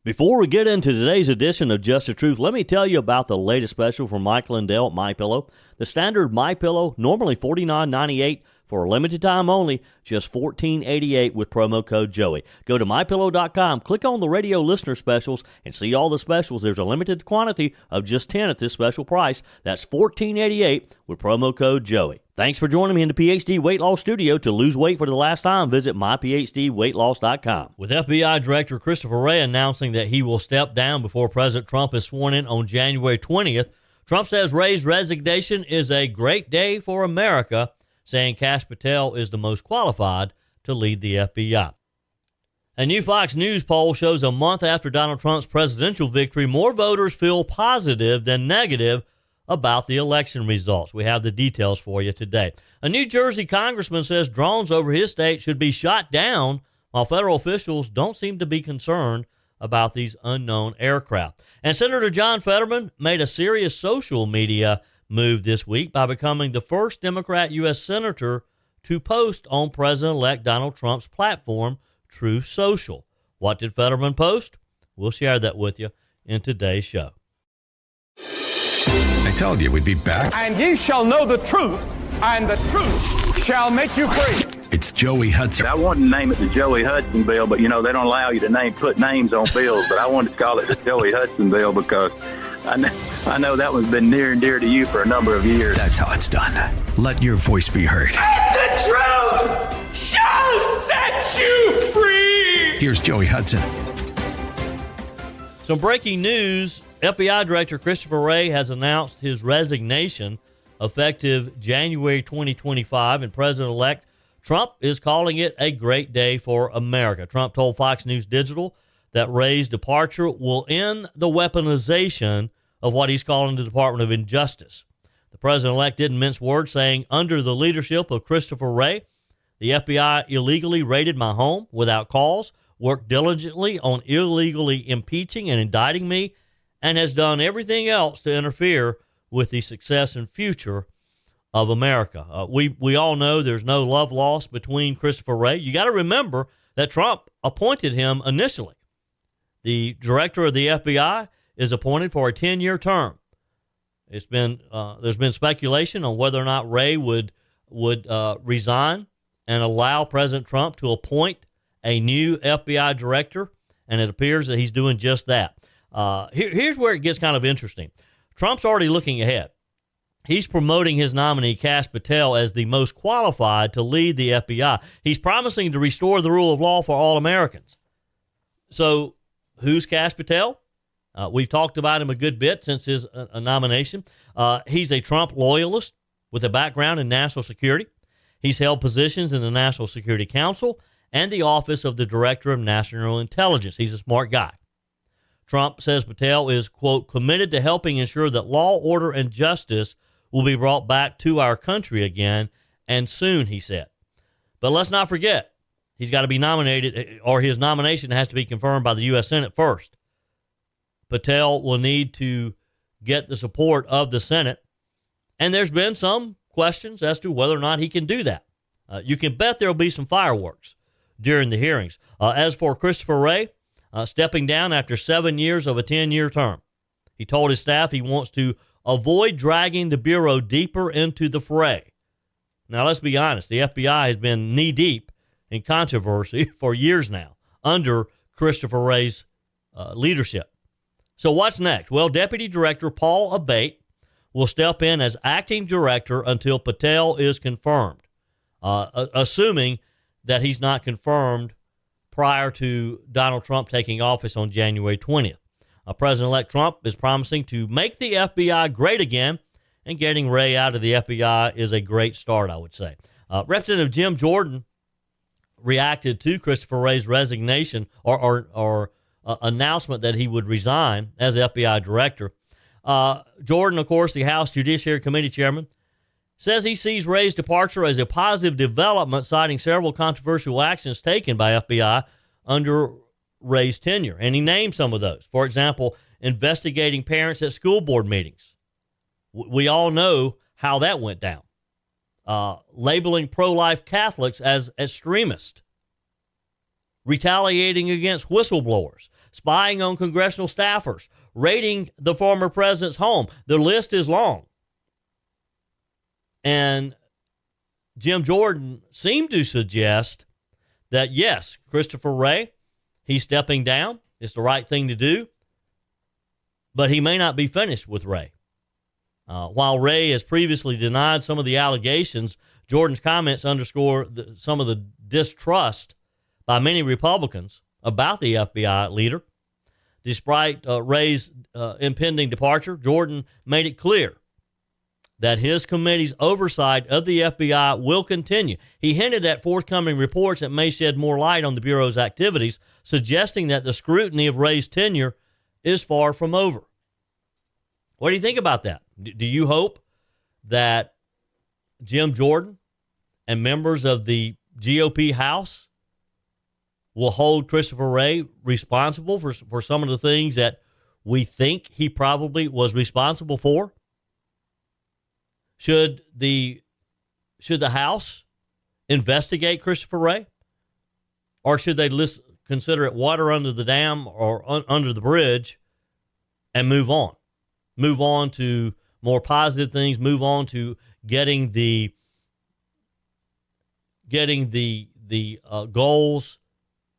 Before we get into today's edition of Just the Truth, let me tell you about the latest special from Mike Lindell at MyPillow. The standard MyPillow, normally $49.98 for a limited time only, just $14.88 with promo code Joey. Go to MyPillow.com, click on the radio listener specials, and see all the specials. There's a limited quantity of just 10 at this special price. That's $14.88 with promo code Joey. Thanks for joining me in the PhD Weight Loss Studio. To lose weight for the last time, visit myphdweightloss.com. With FBI Director Christopher Wray announcing that he will step down before President Trump is sworn in on January 20th, Trump says Wray's resignation is a great day for America, saying Kash Patel is the most qualified to lead the FBI. A new Fox News poll shows a month after Donald Trump's presidential victory, more voters feel positive than negative about the election results. We have the details for you today. A New Jersey Congressman says drones over his state should be shot down, while federal officials don't seem to be concerned about these unknown aircraft. And Senator John Fetterman made a serious social media move this week by becoming the first Democrat U.S. Senator to post on President-elect Donald Trump's platform, Truth Social. What did Fetterman post? We'll share that with you in today's show. I told you we'd be back. And ye shall know the truth, and the truth shall make you free. It's Joey Hudson. I wanted to name it the Joey Hudson bill, but, they don't allow you to put names on bills. But I wanted to call it the Joey Hudson bill because I know that one's been near and dear to you for a number of years. That's how it's done. Let your voice be heard. And the truth shall set you free. Here's Joey Hudson. Some breaking news. FBI Director Christopher Wray has announced his resignation effective January 2025, and President-elect Trump is calling it a great day for America. Trump told Fox News Digital that Wray's departure will end the weaponization of what he's calling the Department of Injustice. The president-elect didn't mince words, saying, under the leadership of Christopher Wray, the FBI illegally raided my home without cause, worked diligently on illegally impeaching and indicting me, and has done everything else to interfere with the success and future of America. We all know there's no love lost between Christopher Wray. You got to remember that Trump appointed him initially. The director of the FBI is appointed for a 10-year term. There's been speculation on whether or not Wray would resign and allow President Trump to appoint a new FBI director, and it appears that he's doing just that. Here's where it gets kind of interesting. Trump's already looking ahead. He's promoting his nominee, Kash Patel, as the most qualified to lead the FBI. He's promising to restore the rule of law for all Americans. So who's Kash Patel? We've talked about him a good bit since his nomination. He's a Trump loyalist with a background in national security. He's held positions in the National Security Council and the Office of the Director of National Intelligence. He's a smart guy. Trump says Patel is, quote, committed to helping ensure that law, order, and justice will be brought back to our country again, and soon, he said. But let's not forget, he's got to be nominated, or his nomination has to be confirmed by the U.S. Senate first. Patel will need to get the support of the Senate, and there's been some questions as to whether or not he can do that. You can bet there'll be some fireworks during the hearings. As for Christopher Wray, stepping down after 7 years of a 10-year term, he told his staff he wants to avoid dragging the Bureau deeper into the fray. Now, let's be honest. The FBI has been knee-deep in controversy for years now under Christopher Wray's leadership. So what's next? Well, Deputy Director Paul Abate will step in as acting director until Patel is confirmed, assuming that he's not confirmed prior to Donald Trump taking office on January 20th. President-elect Trump is promising to make the FBI great again, and getting Wray out of the FBI is a great start, I would say. Representative Jim Jordan reacted to Christopher Wray's resignation or announcement that he would resign as FBI director. Jordan, of course, the House Judiciary Committee chairman, says he sees Wray's departure as a positive development, citing several controversial actions taken by FBI under Wray's tenure. And he named some of those. For example, investigating parents at school board meetings. We all know how that went down. Labeling pro-life Catholics as extremists. Retaliating against whistleblowers. spying on congressional staffers, raiding the former president's home. The list is long. And Jim Jordan seemed to suggest that, yes, Christopher Wray, he's stepping down. It's the right thing to do. But he may not be finished with Wray. While Wray has previously denied some of the allegations, Jordan's comments underscore some of the distrust by many Republicans about the FBI leader. Despite Wray's impending departure, Jordan made it clear that his committee's oversight of the FBI will continue. He hinted at forthcoming reports that may shed more light on the Bureau's activities, suggesting that the scrutiny of Wray's tenure is far from over. What do you think about that? Do you hope that Jim Jordan and members of the GOP House will hold Christopher Wray responsible for some of the things that we think he probably was responsible for? Should the House investigate Christopher Wray? Or should they consider it water under the dam or under the bridge and move on? Move on to more positive things, move on to getting the goals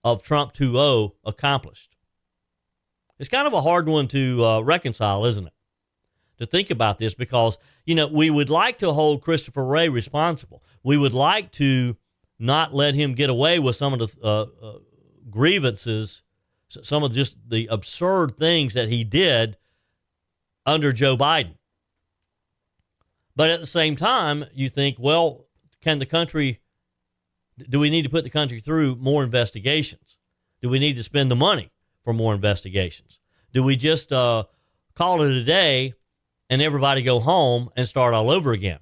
of Trump 2.0 accomplished. It's kind of a hard one to reconcile, isn't it? To think about this, because, we would like to hold Christopher Wray responsible. We would like to not let him get away with some of the grievances, some of just the absurd things that he did under Joe Biden. But at the same time, you think, well, do we need to put the country through more investigations? Do we need to spend the money for more investigations? Do we just call it a day and everybody go home and start all over again?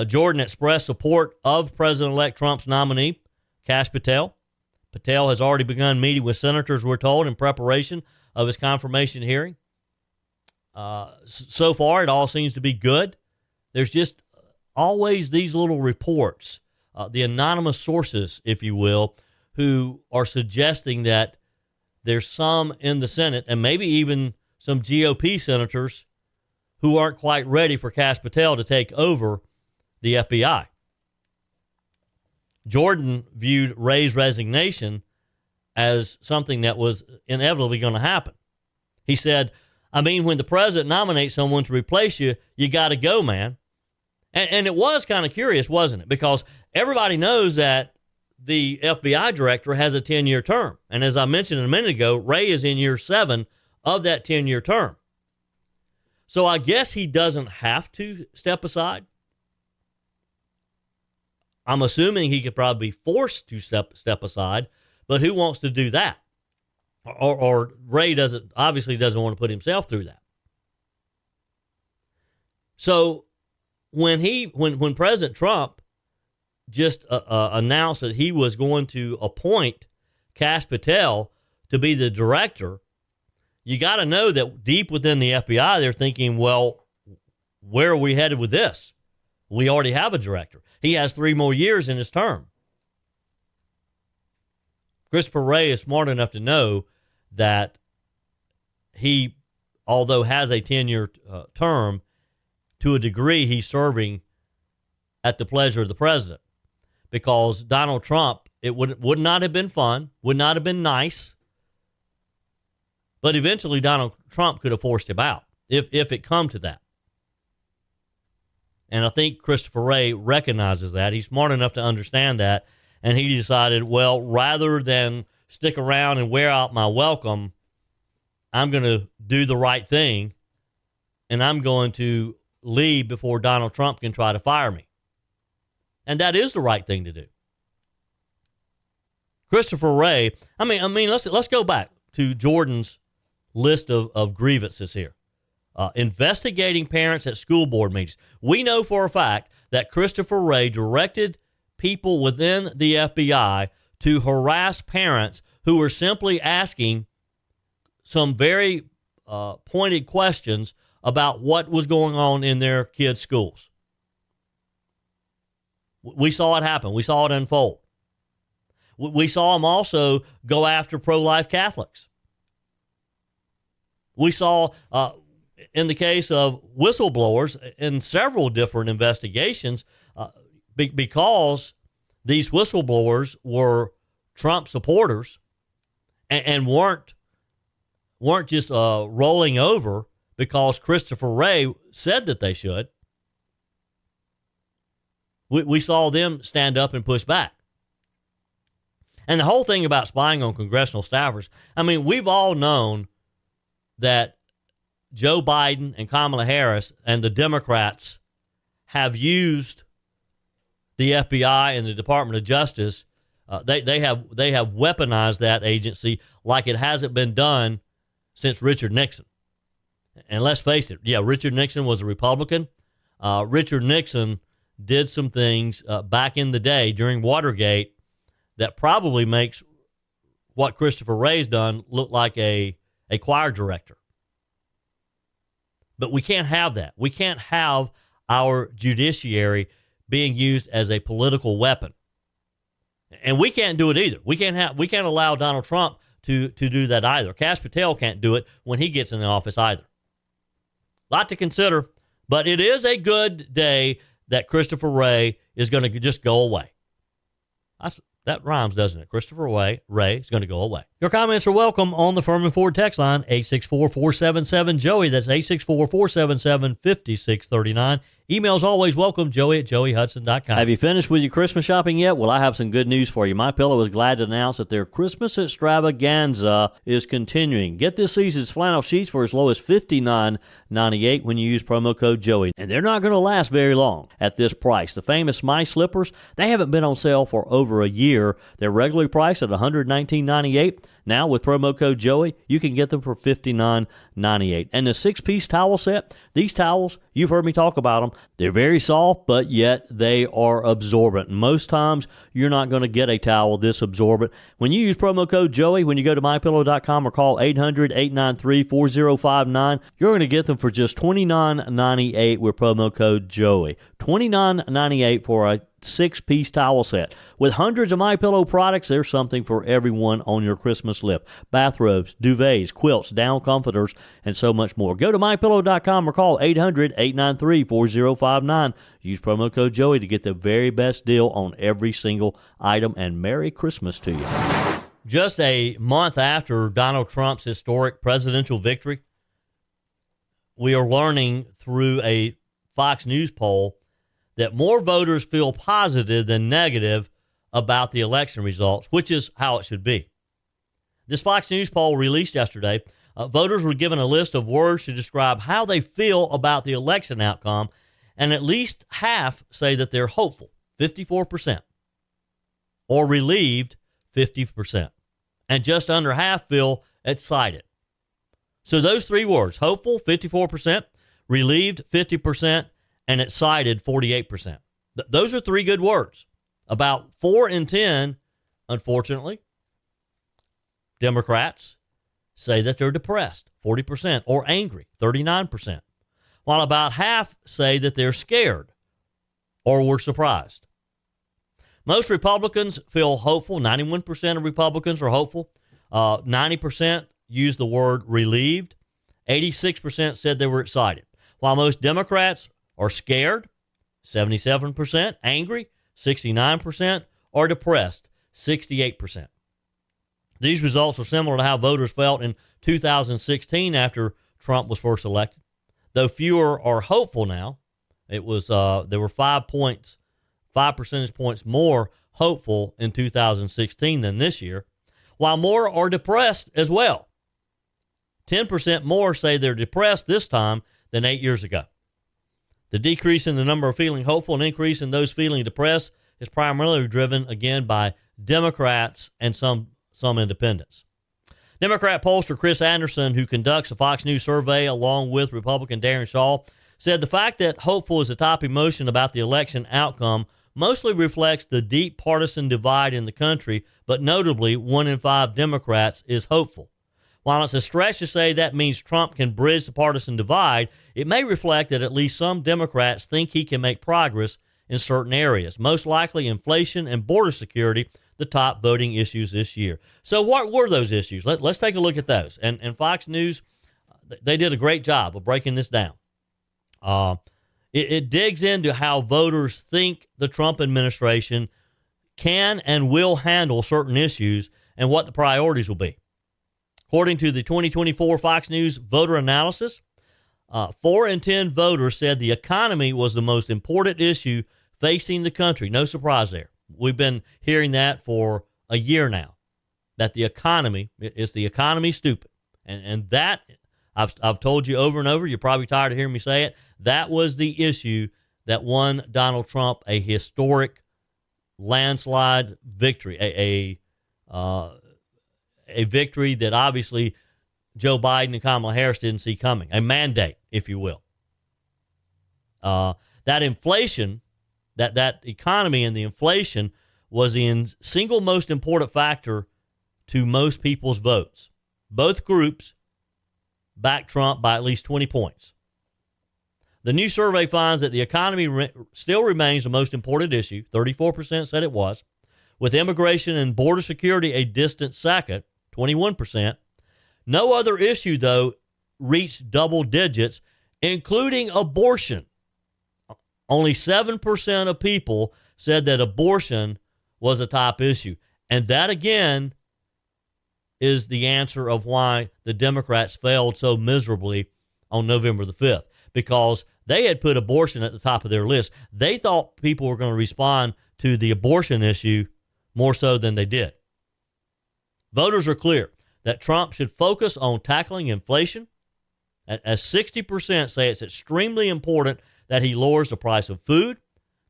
Jordan expressed support of President-elect Trump's nominee, Kash Patel. Patel has already begun meeting with senators, we're told, in preparation of his confirmation hearing. So far, it all seems to be good. There's just always these little reports, the anonymous sources, if you will, who are suggesting that there's some in the Senate and maybe even some GOP senators who aren't quite ready for Kash Patel to take over the FBI. Jordan viewed Wray's resignation as something that was inevitably going to happen. He said, when the president nominates someone to replace you, you got to go, man. And it was kind of curious, wasn't it? Because everybody knows that the FBI director has a 10-year term. And as I mentioned a minute ago, Wray is in year 7 of that 10-year term. So I guess he doesn't have to step aside. I'm assuming he could probably be forced to step aside, but who wants to do that? Or Wray obviously doesn't want to put himself through that. So when President Trump just announced that he was going to appoint Kash Patel to be the director, you got to know that deep within the FBI, they're thinking, well, where are we headed with this? We already have a director. He has 3 more years in his term. Christopher Wray is smart enough to know that he, although has a 10-year term, to a degree he's serving at the pleasure of the president. Because Donald Trump, it would not have been fun, would not have been nice, but eventually Donald Trump could have forced him out if it come to that. And I think Christopher Wray recognizes that. He's smart enough to understand that. And he decided, well, rather than stick around and wear out my welcome, I'm going to do the right thing, and I'm going to leave before Donald Trump can try to fire me. And that is the right thing to do. Christopher Wray, let's go back to Jordan's list of grievances here. Investigating parents at school board meetings. We know for a fact that Christopher Wray directed people within the FBI to harass parents who were simply asking some very pointed questions about what was going on in their kids' schools. We saw it happen. We saw it unfold. We saw him also go after pro-life Catholics. We saw, in the case of whistleblowers, in several different investigations, because these whistleblowers were Trump supporters and weren't just rolling over because Christopher Wray said that they should. We saw them stand up and push back. And the whole thing about spying on congressional staffers, I mean, we've all known that Joe Biden and Kamala Harris and the Democrats have used the FBI and the Department of Justice. They have weaponized that agency like it hasn't been done since Richard Nixon. And let's face it, Richard Nixon was a Republican. Richard Nixon did some things back in the day during Watergate that probably makes what Christopher Wray's done look like a choir director. But we can't have that. We can't have our judiciary being used as a political weapon. And we can't do it either. We can't allow Donald Trump to do that either. Kash Patel can't do it when he gets in the office either. Lot to consider, but it is a good day that Christopher Wray is going to just go away. That rhymes, doesn't it? Christopher Wray is going to go away. Your comments are welcome on the Firmin Ford text line, 864-477-JOEY. That's 864-477-5639. Emails always welcome, joey@joeyhudson.com. Have you finished with your Christmas shopping yet? Well, I have some good news for you. MyPillow is glad to announce that their Christmas extravaganza is continuing. Get this season's flannel sheets for as low as $59.98 when you use promo code Joey. And they're not going to last very long at this price. The famous My Slippers, they haven't been on sale for over a year. They're regularly priced at $119.98. Now, with promo code Joey, you can get them for $59.98. And the 6-piece towel set, these towels, you've heard me talk about them. They're very soft, but yet they are absorbent. Most times, you're not going to get a towel this absorbent. When you use promo code Joey, when you go to MyPillow.com or call 800-893-4059, you're going to get them for just $29.98 with promo code Joey. $29.98 for a 6-piece towel set. With hundreds of MyPillow products, there's something for everyone on your Christmas list. Bathrobes, duvets, quilts, down comforters, and so much more. Go to MyPillow.com or call 800-893-4059. Use promo code Joey to get the very best deal on every single item, and Merry Christmas to you. Just a month after Donald Trump's historic presidential victory, we are learning through a Fox News poll that more voters feel positive than negative about the election results, which is how it should be. This Fox News poll released yesterday, voters were given a list of words to describe how they feel about the election outcome, and at least half say that they're hopeful, 54%, or relieved, 50%, and just under half feel excited. So those three words, hopeful, 54%, relieved, 50%, and excited, 48%. Those are three good words. About 4 in 10, unfortunately, Democrats say that they're depressed, 40%, or angry, 39%, while about half say that they're scared or were surprised. Most Republicans feel hopeful. 91% of Republicans are hopeful. 90% use the word relieved. 86% said they were excited. While most Democrats are scared, 77%, angry, 69%, or depressed, 68%. These results are similar to how voters felt in 2016 after Trump was first elected. Though fewer are hopeful now, it was there were 5 percentage points more hopeful in 2016 than this year, while more are depressed as well. 10% more say they're depressed this time than 8 years ago. The decrease in the number of feeling hopeful and increase in those feeling depressed is primarily driven, again, by Democrats and some independents. Democrat pollster Chris Anderson, who conducts a Fox News survey along with Republican Darren Shaw, said the fact that hopeful is the top emotion about the election outcome mostly reflects the deep partisan divide in the country, but notably 1 in 5 Democrats is hopeful. While it's a stretch to say that means Trump can bridge the partisan divide, it may reflect that at least some Democrats think he can make progress in certain areas, most likely inflation and border security, the top voting issues this year. So what were those issues? Let's take a look at those. And Fox News, they did a great job of breaking this down. It digs into how voters think the Trump administration can and will handle certain issues and what the priorities will be. According to the 2024 Fox News voter analysis, 4 in 10 voters said the economy was the most important issue facing the country. No surprise there. We've been hearing that for a year now, that the economy is the economy stupid. And that, I've told you over and over, you're probably tired of hearing me say it, that was the issue that won Donald Trump a historic landslide victory, a victory that obviously Joe Biden and Kamala Harris didn't see coming, a mandate, if you will. That inflation, that economy and the inflation was the single most important factor to most people's votes. Both groups backed Trump by at least 20 points. The new survey finds that the economy still remains the most important issue. 34% said it was, with immigration and border security a distant second, 21%. No other issue, though, reached double digits, including abortion. Only 7% of people said that abortion was a top issue. And that, again, is the answer of why the Democrats failed so miserably on November the 5th, because they had put abortion at the top of their list. They thought people were going to respond to the abortion issue more so than they did. Voters are clear that Trump should focus on tackling inflation, as 60% say it's extremely important that he lowers the price of food,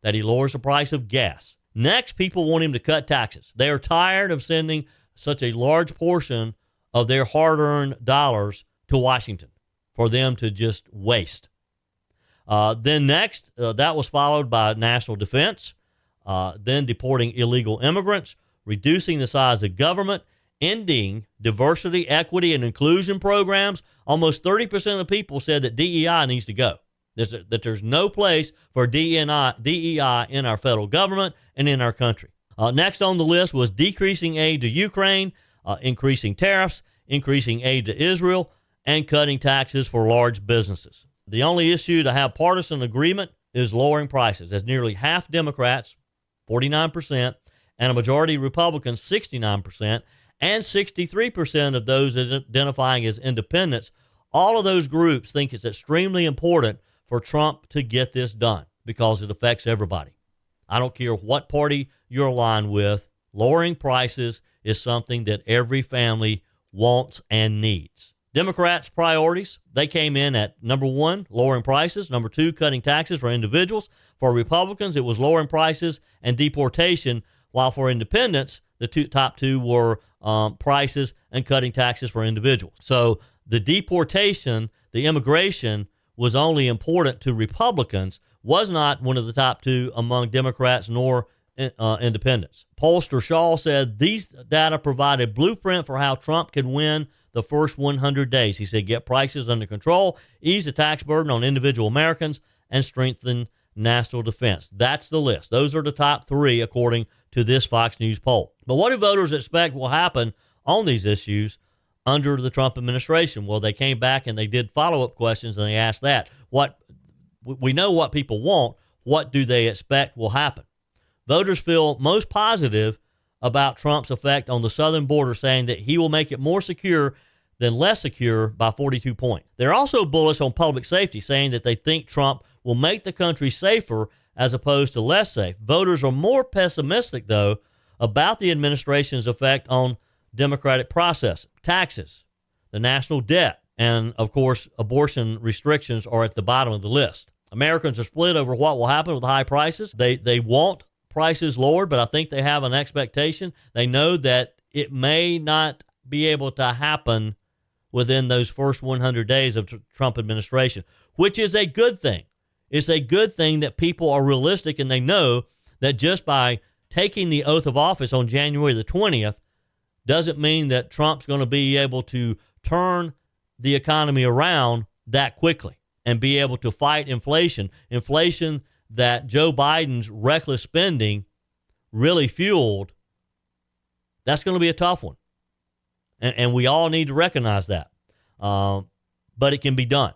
that he lowers the price of gas. Next, people want him to cut taxes. They are tired of sending such a large portion of their hard-earned dollars to Washington for them to just waste. Then next, that was followed by national defense, then deporting illegal immigrants, reducing the size of government, ending diversity, equity, and inclusion programs. Almost 30% of people said that DEI needs to go, that there's no place for DEI in our federal government and in our country. Next on the list was decreasing aid to Ukraine, increasing tariffs, increasing aid to Israel, and cutting taxes for large businesses. The only issue to have partisan agreement is lowering prices, as nearly half Democrats, 49%, and a majority Republicans, 69%, and 63% of those identifying as independents, all of those groups think it's extremely important for Trump to get this done because it affects everybody. I don't care what party you're aligned with, lowering prices is something that every family wants and needs. Democrats' priorities, they came in at number 1, lowering prices, number 2, cutting taxes for individuals. For Republicans, it was lowering prices and deportation, while for independents, the top two were prices and cutting taxes for individuals. So the deportation, the immigration, was only important to Republicans, was not one of the top two among Democrats nor independents. Pollster Shaw said these data provide a blueprint for how Trump can win the first 100 days. He said get prices under control, ease the tax burden on individual Americans, and strengthen national defense. That's the list. Those are the top 3 according to this Fox News poll. But what do voters expect will happen on these issues under the Trump administration? Well, they came back and they did follow-up questions and they asked that. We know what people want. What do they expect will happen? Voters feel most positive about Trump's effect on the southern border, saying that he will make it more secure than less secure by 42 points. They're also bullish on public safety, saying that they think Trump will make the country safer as opposed to less safe. Voters are more pessimistic, though, about the administration's effect on democratic process, taxes, the national debt, and, of course, abortion restrictions are at the bottom of the list. Americans are split over what will happen with high prices. They want prices lowered, but I think they have an expectation. They know that it may not be able to happen within those first 100 days of Trump administration, which is a good thing. It's a good thing that people are realistic and they know that just by taking the oath of office on January the 20th doesn't mean that Trump's going to be able to turn the economy around that quickly and be able to fight inflation. Inflation that Joe Biden's reckless spending really fueled, that's going to be a tough one. And we all need to recognize that. But it can be done.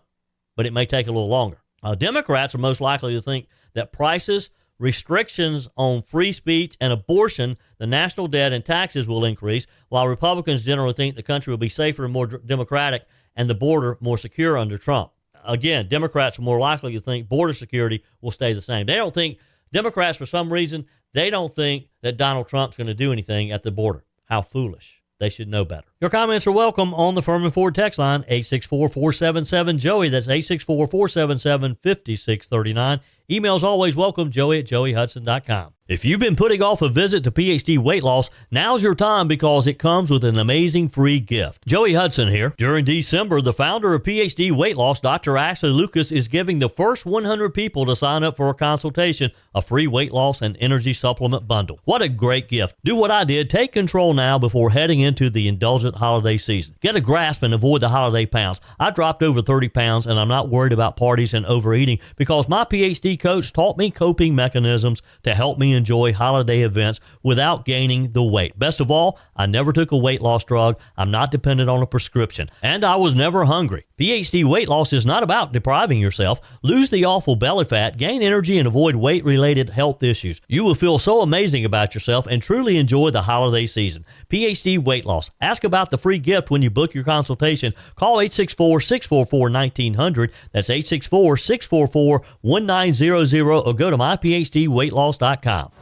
But it may take a little longer. Democrats are most likely to think that prices, restrictions on free speech, and abortion, the national debt, and taxes will increase, while Republicans generally think the country will be safer and more democratic and the border more secure under Trump. Again, Democrats are more likely to think border security will stay the same. They don't think, Democrats, for some reason, they don't think that Donald Trump's going to do anything at the border. How foolish. They should know better. Your comments are welcome on the Firmin Ford text line, 864-477-JOEY. That's 864-477-5639. Emails always welcome, joey@joeyhudson.com. If you've been putting off a visit to PhD Weight Loss, now's your time because it comes with an amazing free gift. Joey Hudson here. During December, the founder of PhD Weight Loss, Dr. Ashley Lucas, is giving the first 100 people to sign up for a consultation a free weight loss and energy supplement bundle. What a great gift. Do what I did. Take control now before heading into the indulgent holiday season. Get a grasp and avoid the holiday pounds. I dropped over 30 pounds and I'm not worried about parties and overeating because my PhD coach taught me coping mechanisms to help me enjoy holiday events without gaining the weight. Best of all, I never took a weight loss drug. I'm not dependent on a prescription. And I was never hungry. PhD weight loss is not about depriving yourself. Lose the awful belly fat, gain energy, and avoid weight-related health issues. You will feel so amazing about yourself and truly enjoy the holiday season. PhD weight loss. Ask about the free gift when you book your consultation. Call 864-644-1900. That's 864-644-1900 or go to myphdweightloss.com.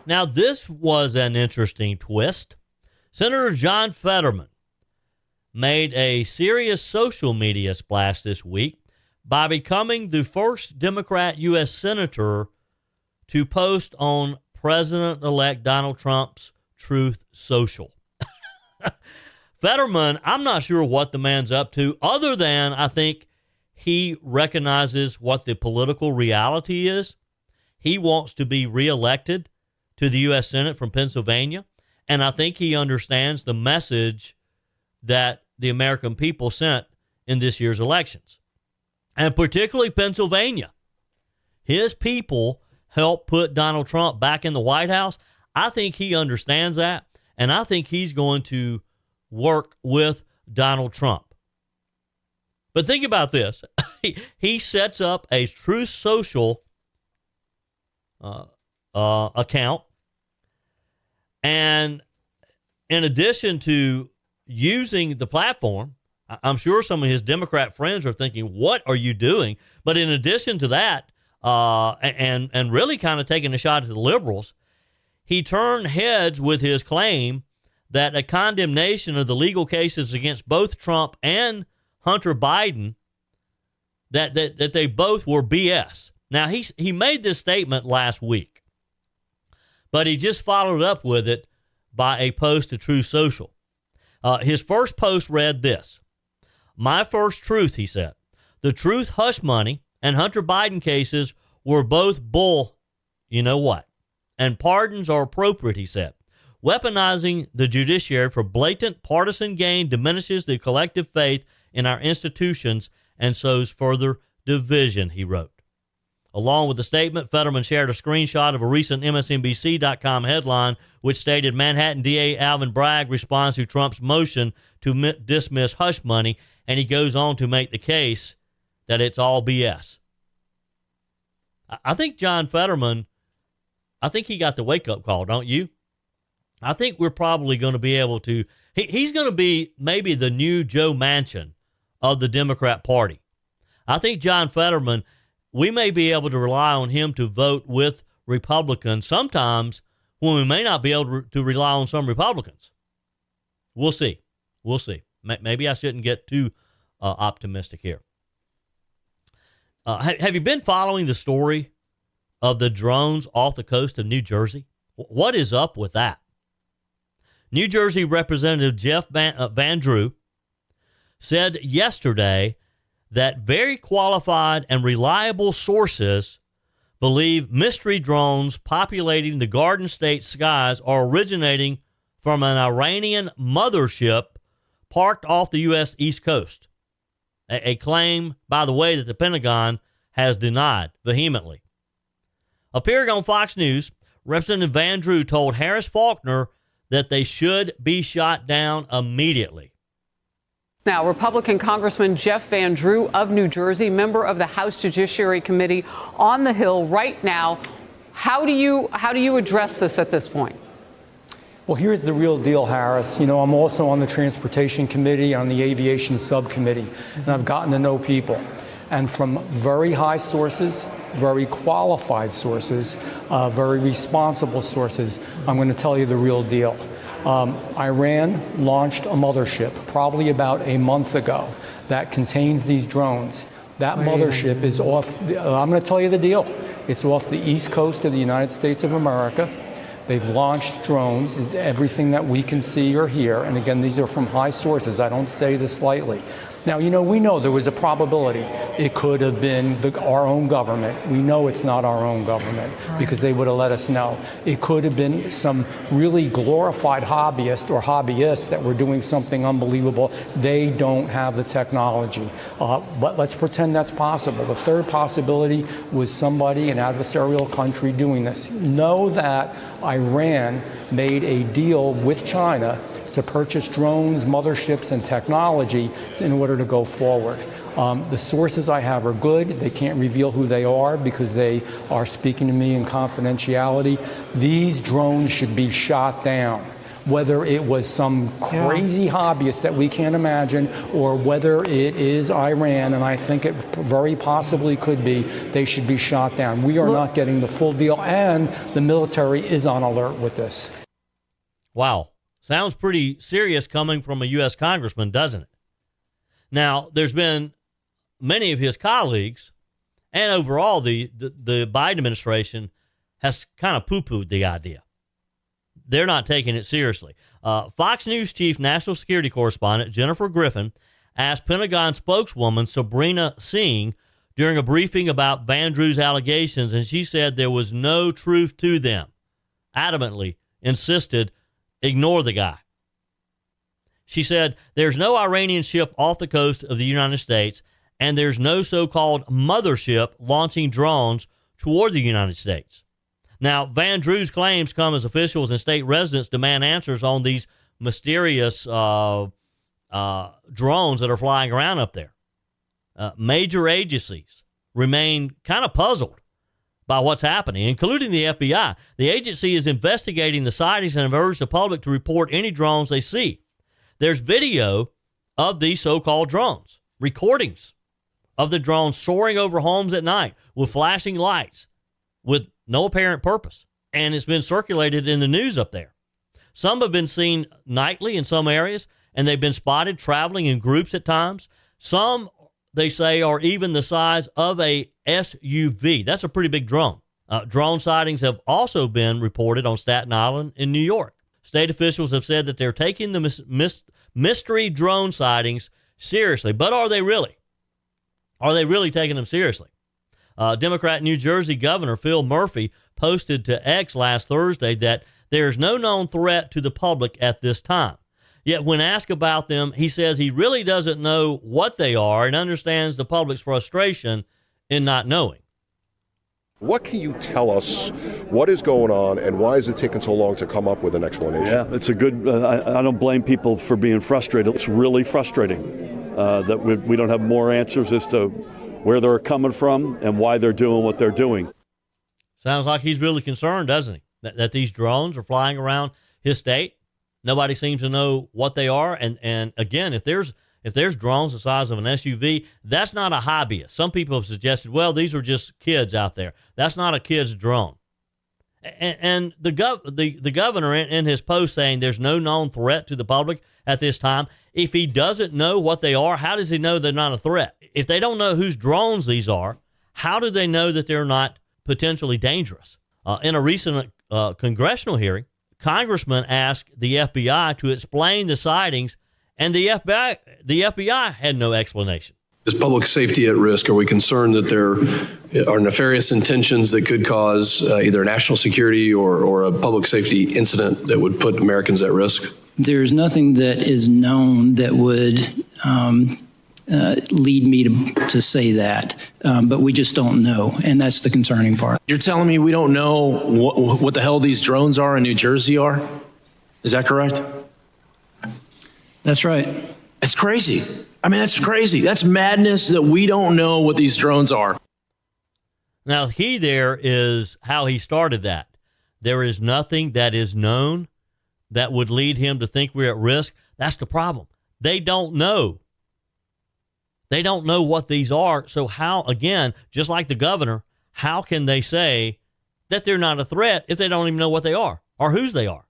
Now, this was an interesting twist. Senator John Fetterman made a serious social media splash this week by becoming the first Democrat U.S. Senator to post on President-elect Donald Trump's Truth Social. Fetterman, I'm not sure what the man's up to, other than I think he recognizes what the political reality is. He wants to be reelected to the U.S. Senate from Pennsylvania, and I think he understands the message that the American people sent in this year's elections, and particularly Pennsylvania. His people helped put Donald Trump back in the White House. I think he understands that, and I think he's going to work with Donald Trump. But think about this. He sets up a Truth Social account, and in addition to using the platform, I'm sure some of his Democrat friends are thinking, what are you doing? But in addition to that, and really kind of taking a shot at the liberals, he turned heads with his claim that a condemnation of the legal cases against both Trump and Hunter Biden, that they both were BS. Now, he made this statement last week, but he just followed up with it by a post to Truth Social. His first post read this: "My first truth," he said. "The Truth hush money and Hunter Biden cases were both bull, you know what, and pardons are appropriate," he said. "Weaponizing the judiciary for blatant partisan gain diminishes the collective faith in our institutions and sows further division," he wrote. Along with the statement, Fetterman shared a screenshot of a recent MSNBC.com headline which stated Manhattan DA Alvin Bragg responds to Trump's motion to dismiss hush money, and he goes on to make the case that it's all BS. I think John Fetterman, I think he got the wake-up call, don't you? I think we're probably going to be able to, he's going to be maybe the new Joe Manchin of the Democrat Party. I think John Fetterman, we may be able to rely on him to vote with Republicans sometimes when we may not be able to rely on some Republicans. We'll see. We'll see. Maybe I shouldn't get too optimistic here. Have you been following the story of the drones off the coast of New Jersey? What is up with that? New Jersey Representative Jeff Van Drew said yesterday that very qualified and reliable sources believe mystery drones populating the Garden State skies are originating from an Iranian mothership parked off the U.S. East Coast. A claim, by the way, that the Pentagon has denied vehemently. Appearing on Fox News, Representative Van Drew told Harris Faulkner that they should be shot down immediately. Now, Republican Congressman Jeff Van Drew of New Jersey, member of the House Judiciary Committee on the Hill right now. How do you address this at this point? Well, here's the real deal, Harris. You know, I'm also on the Transportation Committee, on the Aviation Subcommittee, and I've gotten to know people. And from very high sources, very qualified sources, very responsible sources, I'm going to tell you the real deal. Iran launched a mothership probably about a month ago that contains these drones. That mothership is off, I'm going to tell you the deal. It's off the east coast of the United States of America. They've launched drones, is everything that we can see or hear. And again, these are from high sources. I don't say this lightly. Now, you know, we know there was a probability it could have been our own government. We know it's not our own government because they would have let us know. It could have been some really glorified hobbyists that were doing something unbelievable. They don't have the technology. But let's pretend that's possible. The third possibility was somebody, an adversarial country, doing this. Know that Iran made a deal with China to purchase drones, motherships, and technology in order to go forward. The sources I have are good. They can't reveal who they are because they are speaking to me in confidentiality. These drones should be shot down. Whether it was some crazy hobbyist that we can't imagine, or whether it is Iran, and I think it very possibly could be, they should be shot down. We are not getting the full deal, and the military is on alert with this. Wow. Sounds pretty serious coming from a U.S. congressman, doesn't it? Now, there's been many of his colleagues, and overall the Biden administration has kind of poo-pooed the idea. They're not taking it seriously. Fox News Chief National Security Correspondent Jennifer Griffin asked Pentagon spokeswoman Sabrina Singh during a briefing about Van Drew's allegations, and she said there was no truth to them. Adamantly insisted, ignore the guy. She said, there's no Iranian ship off the coast of the United States, and there's no so-called mothership launching drones toward the United States. Now, Van Drew's claims come as officials and state residents demand answers on these mysterious drones that are flying around up there. Major agencies remain kind of puzzled by what's happening, including the FBI. The agency is investigating the sightings and have urged the public to report any drones they see. There's video of these so-called drones, recordings of the drones soaring over homes at night with flashing lights with no apparent purpose, and it's been circulated in the news up there. Some have been seen nightly in some areas, and they've been spotted traveling in groups at times. Some, they say, are even the size of a SUV. That's a pretty big drone. Drone sightings have also been reported on Staten Island in New York. State officials have said that they're taking the mystery drone sightings seriously. But are they really? Are they really taking them seriously? Democrat New Jersey Governor Phil Murphy posted to X last Thursday that there's no known threat to the public at this time. Yet when asked about them, he says he really doesn't know what they are and understands the public's frustration in not knowing. What can you tell us? What is going on, and why is it taking so long to come up with an explanation? Yeah, it's a good, I don't blame people for being frustrated. It's really frustrating that we don't have more answers as to where they're coming from and why they're doing what they're doing. Sounds like he's really concerned, doesn't he? That these drones are flying around his state. Nobody seems to know what they are. And again, if there's drones the size of an SUV, that's not a hobbyist. Some people have suggested, well, these are just kids out there. That's not a kid's drone. And the governor in his post saying there's no known threat to the public at this time. If he doesn't know what they are, how does he know they're not a threat? If they don't know whose drones these are, how do they know that they're not potentially dangerous? In a recent congressional hearing, Congressman asked the FBI to explain the sightings, and the FBI had no explanation. Is public safety at risk? Are we concerned that there are nefarious intentions that could cause either national security or a public safety incident that would put Americans at risk? There's nothing that is known that would lead me to say that, but we just don't know, and that's the concerning part. You're telling me we don't know what the hell these drones are in New Jersey are? Is that correct? That's right. That's crazy. I mean, that's crazy. That's madness that we don't know what these drones are. Now, the key there is how he started that. There is nothing that is known that would lead him to think we're at risk. That's the problem. They don't know. They don't know what these are. So how, again, just like the governor, how can they say that they're not a threat if they don't even know what they are or whose they are?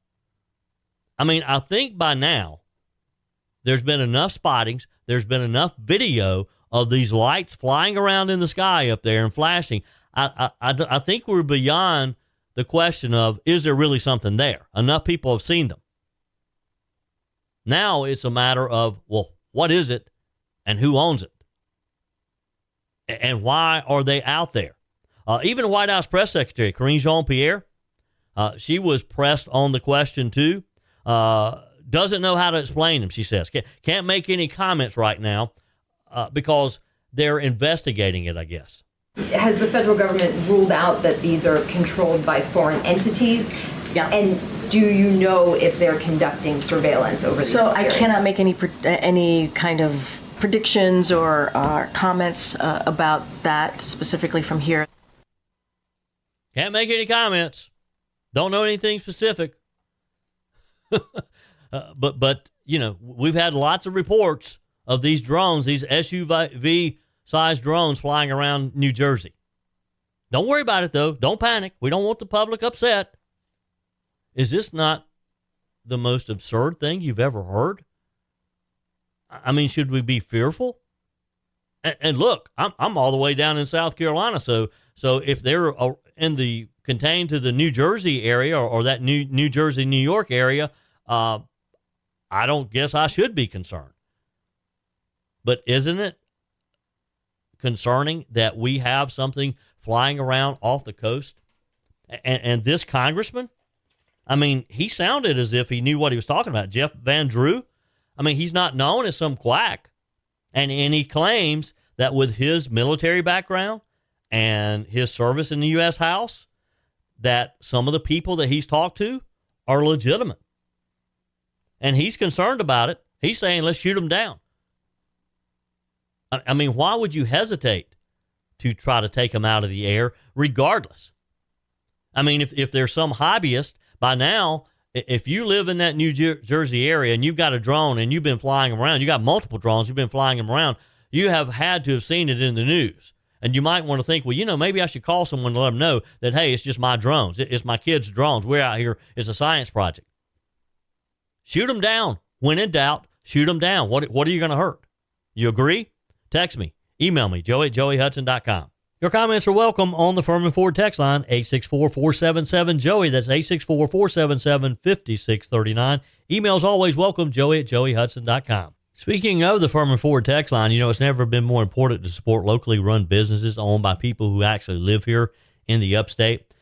I mean, I think by now there's been enough spottings. There's been enough video of these lights flying around in the sky up there and flashing. I think we're beyond the question of, is there really something there? Enough people have seen them. Now it's a matter of, well, what is it and who owns it? And why are they out there? Even the White House press secretary, Karine Jean-Pierre, she was pressed on the question too. Doesn't know how to explain them, she says. Can't make any comments right now because they're investigating it, I guess. Has the federal government ruled out that these are controlled by foreign entities? Yeah. And do you know if they're conducting surveillance over these So areas? I cannot make any kind of predictions or comments about that specifically from here. Can't make any comments. Don't know anything specific. But you know, we've had lots of reports of these drones, these SUV-sized drones flying around New Jersey. Don't worry about it, though. Don't panic. We don't want the public upset. Is this not the most absurd thing you've ever heard? I mean, should we be fearful? And look, I'm all the way down in South Carolina, so if they're contained to the New Jersey area or that New Jersey, New York area, I don't guess I should be concerned. But isn't it concerning that we have something flying around off the coast? And this congressman, I mean, he sounded as if he knew what he was talking about. Jeff Van Drew, I mean, he's not known as some quack. And he claims that with his military background and his service in the U.S. House, that some of the people that he's talked to are legitimate. And he's concerned about it. He's saying, let's shoot them down. I mean, why would you hesitate to try to take them out of the air regardless? I mean, if there's some hobbyist, by now, if you live in that New Jersey area and you've got a drone and you've been flying them around, you got multiple drones, you've been flying them around, you have had to have seen it in the news. And you might want to think, well, you know, maybe I should call someone to let them know that, hey, it's just my drones. It's my kids' drones. We're out here. It's a science project. Shoot them down. When in doubt, shoot them down. What are you going to hurt? You agree? Text me. Email me, joey@joeyhudson.com. Your comments are welcome on the Firmin Ford text line, 864-477-JOEY. That's 864-477-5639. Emails always welcome, joey@joeyhudson.com. Speaking of the Firmin Ford text line, you know, it's never been more important to support locally run businesses owned by people who actually live here in the upstate.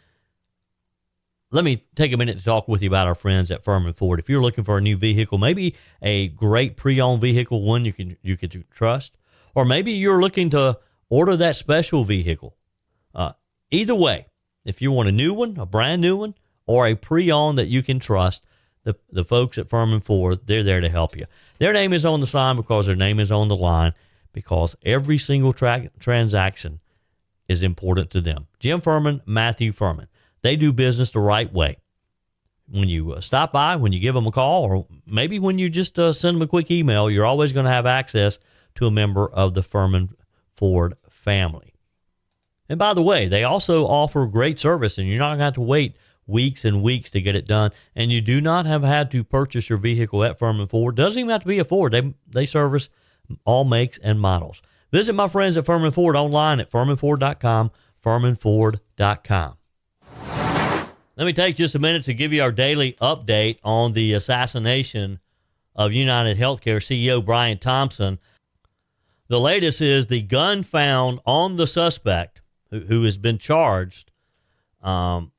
Let me take a minute to talk with you about our friends at Firmin Ford. If you're looking for a new vehicle, maybe a great pre-owned vehicle, one you can trust, or maybe you're looking to order that special vehicle. Either way, if you want a new one, a brand new one, or a pre-owned that you can trust, the folks at Firmin Ford, they're there to help you. Their name is on the sign because their name is on the line, because every single transaction is important to them. Jim Firmin, Matthew Firmin. They do business the right way. When you stop by, when you give them a call, or maybe when you just send them a quick email, you're always going to have access to a member of the Firmin Ford family. And by the way, they also offer great service, and you're not going to have to wait weeks and weeks to get it done. And you do not have had to purchase your vehicle at Firmin Ford. Doesn't even have to be a Ford. They service all makes and models. Visit my friends at Firmin Ford online at firminford.com, firminford.com. Let me take just a minute to give you our daily update on the assassination of United Healthcare CEO Brian Thompson. The latest is the gun found on the suspect who has been charged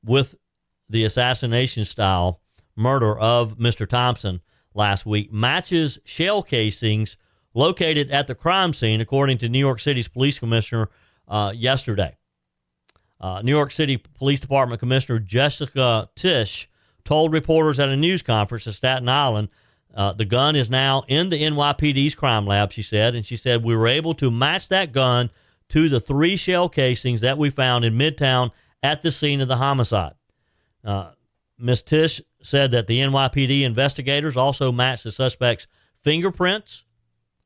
with the assassination-style murder of Mr. Thompson last week matches shell casings located at the crime scene, according to New York City's police commissioner yesterday. New York City Police Department Commissioner Jessica Tisch told reporters at a news conference in Staten Island the gun is now in the NYPD's crime lab, she said. And she said, we were able to match that gun to the 3 shell casings that we found in Midtown at the scene of the homicide. Ms. Tisch said that the NYPD investigators also matched the suspect's fingerprints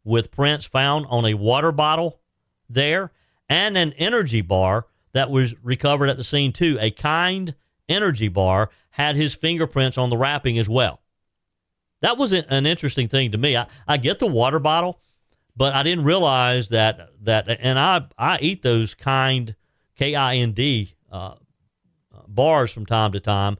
with prints found on a water bottle there and an energy bar that was recovered at the scene too. A Kind energy bar had his fingerprints on the wrapping as well. That was an interesting thing to me. I get the water bottle, but I didn't realize that and I eat those Kind, K-I-N-D, bars from time to time,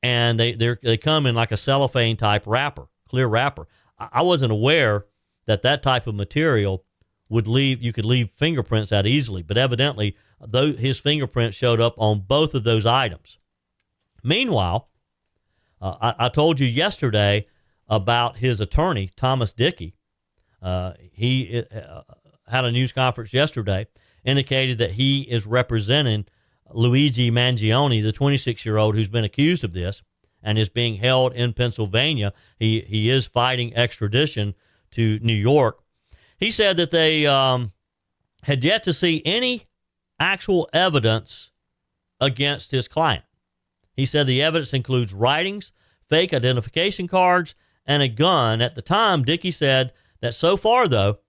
and they come in like a cellophane type wrapper, clear wrapper. I wasn't aware that type of material you could leave fingerprints out easily, but evidently his fingerprints showed up on both of those items. Meanwhile, I told you yesterday about his attorney, Thomas Dickey. He had a news conference yesterday, indicated that he is representing Luigi Mangione, the 26-year-old who's been accused of this and is being held in Pennsylvania. He is fighting extradition to New York. He said that they had yet to see any actual evidence against his client. He said the evidence includes writings, fake identification cards, and a gun. At the time, Dickey said that so far, though,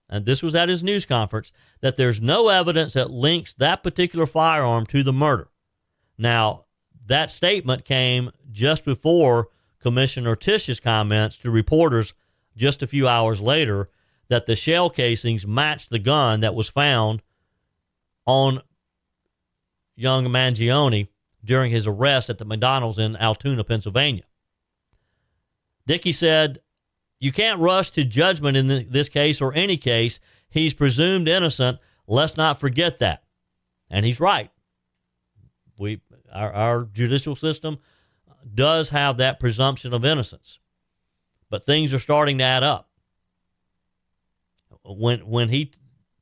and this was at his news conference, that there's no evidence that links that particular firearm to the murder. Now, that statement came just before Commissioner Tisch's comments to reporters just a few hours later that the shell casings matched the gun that was found on young Mangione during his arrest at the McDonald's in Altoona, Pennsylvania. Dickey said, you can't rush to judgment in this case or any case. He's presumed innocent. Let's not forget that. And he's right. Our judicial system does have that presumption of innocence. But things are starting to add up. When he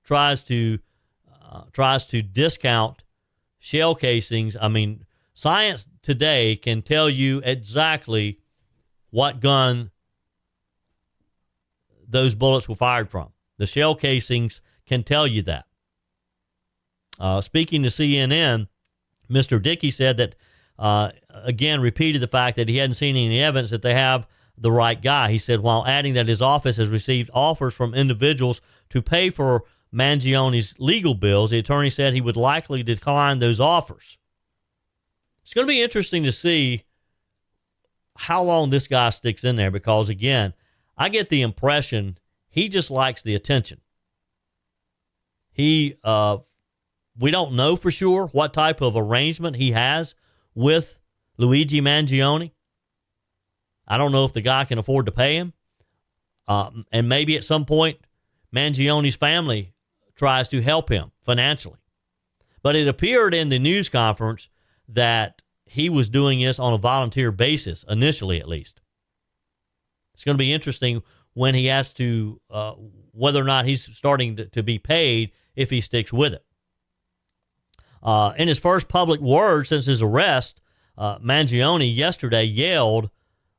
tries to discount shell casings, I mean, science today can tell you exactly what gun those bullets were fired from. The shell casings can tell you that. Speaking to CNN, Mr. Dickey said that, again, repeated the fact that he hadn't seen any evidence that they have the right guy. He said, while adding that his office has received offers from individuals to pay for Mangione's legal bills, the attorney said he would likely decline those offers. It's going to be interesting to see how long this guy sticks in there because, again, I get the impression he just likes the attention. We don't know for sure what type of arrangement he has with Luigi Mangione. I don't know if the guy can afford to pay him. And maybe at some point, Mangione's family tries to help him financially. But it appeared in the news conference that he was doing this on a volunteer basis, initially at least. It's going to be interesting when he has to, whether or not he's starting to be paid if he sticks with it. In his first public word since his arrest, Mangione yesterday yelled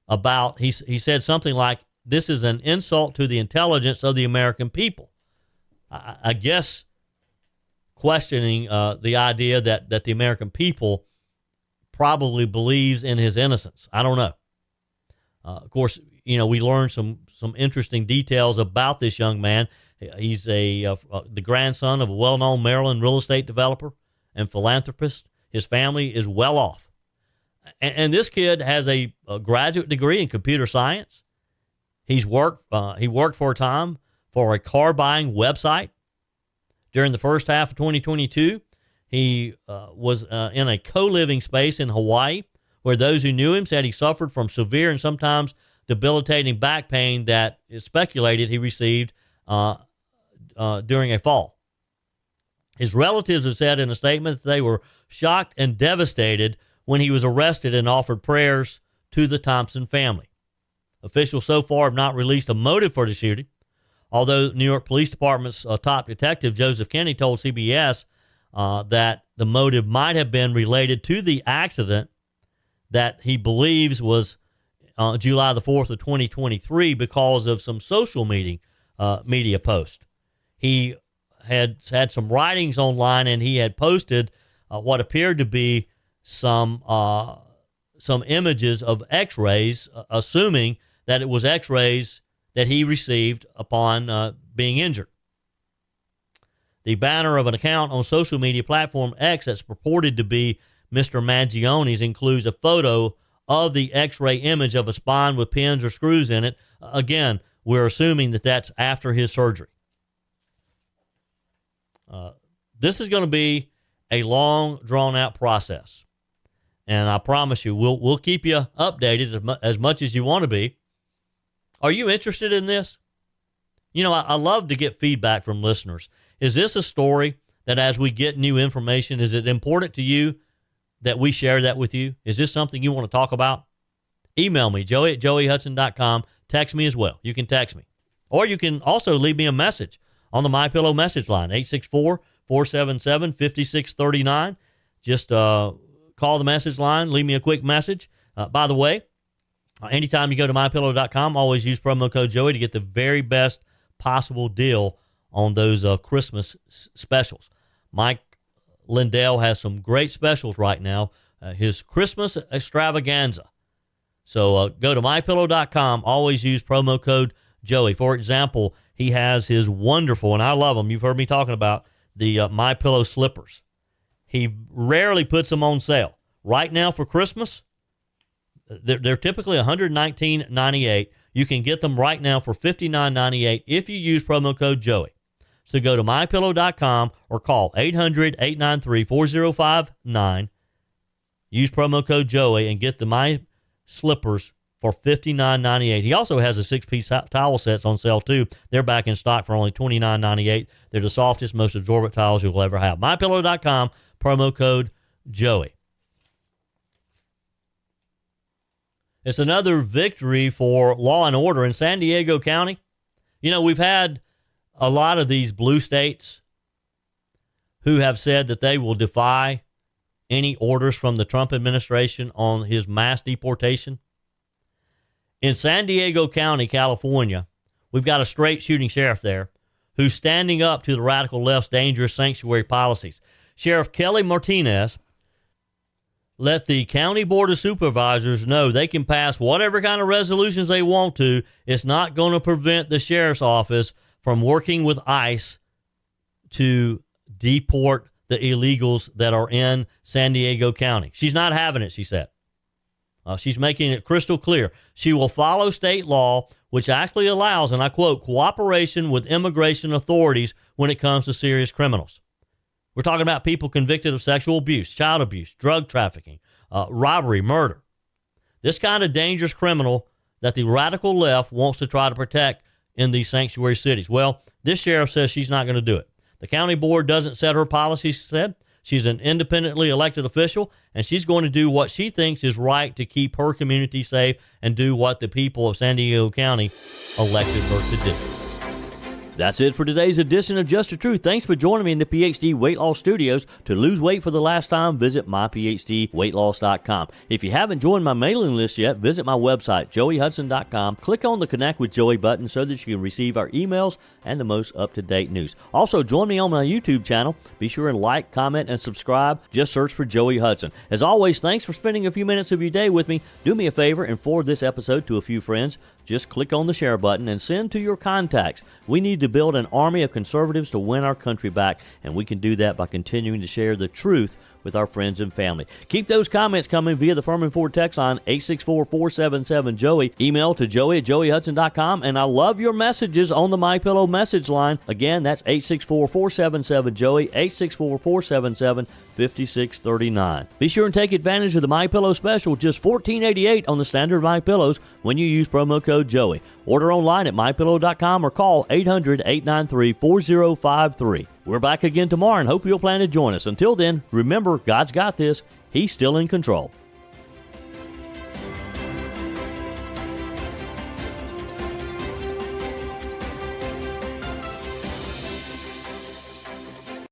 about, he said something like, this is an insult to the intelligence of the American people. I guess questioning the idea that the American people probably believes in his innocence. I don't know. Of course, we learned some interesting details about this young man. He's the grandson of a well-known Maryland real estate developer and philanthropist. His family is well off. And this kid has a graduate degree in computer science. He worked for a time for a car buying website. During the first half of 2022, he was in a co-living space in Hawaii where those who knew him said he suffered from severe and sometimes debilitating back pain that is speculated he received during a fall. His relatives have said in a statement that they were shocked and devastated when he was arrested and offered prayers to the Thompson family. Officials so far have not released a motive for the shooting, Although New York Police Department's top detective, Joseph Kenney, told CBS that the motive might have been related to the accident that he believes was July the 4th of 2023 because of some social media post. He had some writings online, and he had posted what appeared to be some images of X-rays, assuming that it was X-rays that he received upon being injured. The banner of an account on social media platform X that's purported to be Mr. Mangione's includes a photo of the X-ray image of a spine with pins or screws in it. Again, we're assuming that that's after his surgery. This is going to be a long, drawn-out process. And I promise you, we'll keep you updated as much as you want to be. Are you interested in this? You know, I love to get feedback from listeners. Is this a story that as we get new information, is it important to you that we share that with you? Is this something you want to talk about? Email me, joey@joeyhudson.com. Text me as well. You can text me. Or you can also leave me a message on the MyPillow message line, 864-477-5639. Just call the message line, leave me a quick message. By the way, anytime you go to MyPillow.com, always use promo code Joey to get the very best possible deal on those Christmas specials. Mike Lindell has some great specials right now, his Christmas extravaganza. So go to MyPillow.com, always use promo code Joey. For example, he has his wonderful, and I love them, you've heard me talking about, the MyPillow slippers. He rarely puts them on sale. Right now for Christmas, they're typically $119.98. You can get them right now for $59.98 if you use promo code Joey. So go to MyPillow.com or call 800-893-4059. Use promo code Joey and get the My Slippers for $59.98. He also has a 6-piece towel sets on sale too. They're back in stock for only $29.98. They're the softest, most absorbent towels you'll ever have. MyPillow.com, promo code Joey. It's another victory for law and order in San Diego County. You know, we've had a lot of these blue states who have said that they will defy any orders from the Trump administration on his mass deportation. In San Diego County, California, we've got a straight shooting sheriff there who's standing up to the radical left's dangerous sanctuary policies. Sheriff Kelly Martinez let the county board of supervisors know they can pass whatever kind of resolutions they want to. It's not going to prevent the sheriff's office from working with ICE to deport the illegals that are in San Diego County. She's not having it, she said. She's making it crystal clear. She will follow state law, which actually allows, and I quote, cooperation with immigration authorities when it comes to serious criminals. We're talking about people convicted of sexual abuse, child abuse, drug trafficking, robbery, murder. This kind of dangerous criminal that the radical left wants to try to protect in these sanctuary cities. Well, this sheriff says she's not going to do it. The county board doesn't set her policy, she said. She's an independently elected official, and she's going to do what she thinks is right to keep her community safe and do what the people of San Diego County elected her to do. That's it for today's edition of Just the Truth. Thanks for joining me in the PhD Weight Loss Studios. To lose weight for the last time, visit myphdweightloss.com. If you haven't joined my mailing list yet, visit my website, joeyhudson.com. Click on the Connect with Joey button so that you can receive our emails and the most up-to-date news. Also, join me on my YouTube channel. Be sure and like, comment, and subscribe. Just search for Joey Hudson. As always, thanks for spending a few minutes of your day with me. Do me a favor and forward this episode to a few friends. Just click on the share button and send to your contacts. We need to build an army of conservatives to win our country back, and we can do that by continuing to share the truth with our friends and family. Keep those comments coming via the Firmin Ford text line, 864-477-JOEY. Email to joey@joeyhudson.com, and I love your messages on the MyPillow message line. Again, that's 864-477-JOEY, 864-477-5639. Be sure and take advantage of the MyPillow special, just $14.88 on the standard MyPillows when you use promo code Joey. Order online at mypillow.com or call 800-893-4053. We're back again tomorrow and hope you'll plan to join us. Until then, remember, God's got this. He's still in control.